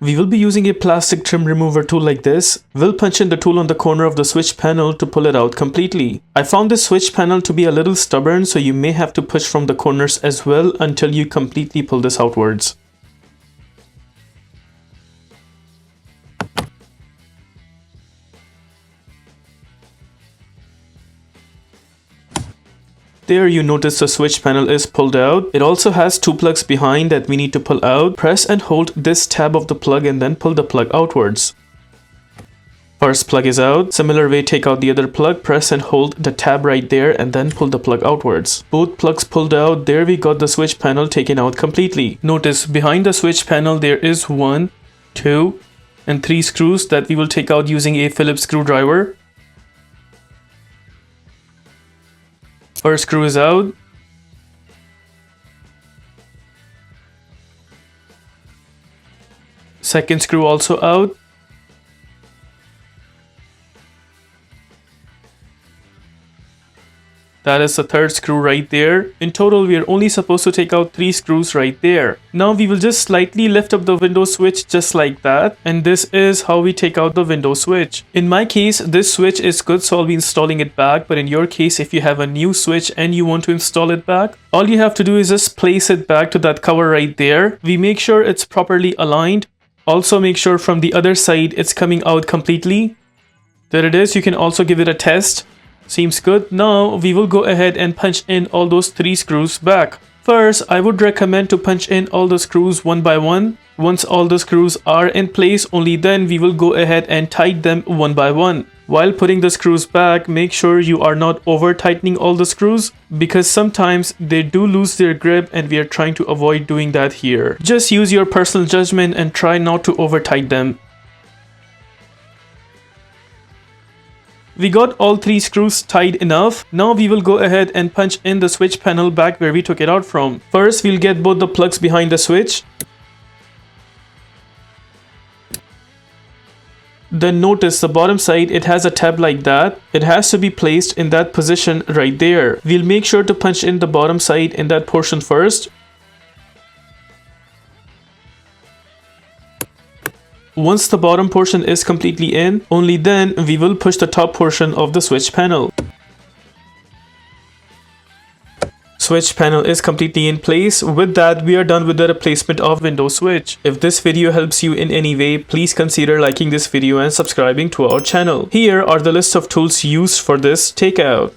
We will be using a plastic trim remover tool like this. We'll punch in the tool on the corner of the switch panel to pull it out completely. I found this switch panel to be a little stubborn, so you may have to push from the corners as well until you completely pull this outwards. There you notice the switch panel is pulled out. It also has two plugs behind that we need to pull out. Press and hold this tab of the plug and then pull the plug outwards. First plug is out. Similar way, take out the other plug, press and hold the tab right there and then pull the plug outwards. Both plugs pulled out. There we got the switch panel taken out completely. Notice behind the switch panel there is 1, 2 and 3 screws that we will take out using a Phillips screwdriver. First screw is out. Second screw also out. That is the third screw right there. In total, we are only supposed to take out 3 screws right there. Now we will just slightly lift up the window switch just like that. And this is how we take out the window switch. In my case, this switch is good, so I'll be installing it back. But in your case, if you have a new switch and you want to install it back, all you have to do is just place it back to that cover right there. We make sure it's properly aligned. Also make sure from the other side it's coming out completely. There it is. You can also give it a test. Seems good. Now we will go ahead and punch in all those 3 screws back. First, I would recommend to punch in all the screws one by one. Once all the screws are in place, only then we will go ahead and tighten them one by one. While putting the screws back, make sure you are not over tightening all the screws because sometimes they do lose their grip and we are trying to avoid doing that here. Just use your personal judgment and try not to over tighten them. We got all 3 screws tight enough. Now we will go ahead and punch in the switch panel back where we took it out from. First, we'll get both the plugs behind the switch. Then notice the bottom side, it has a tab like that. It has to be placed in that position right there. We'll make sure to punch in the bottom side in that portion first. Once the bottom portion is completely in, only then we will push the top portion of the switch panel. Switch panel is completely in place. With that, we are done with the replacement of window switch. If this video helps you in any way, please consider liking this video and subscribing to our channel. Here are the list of tools used for this takeout.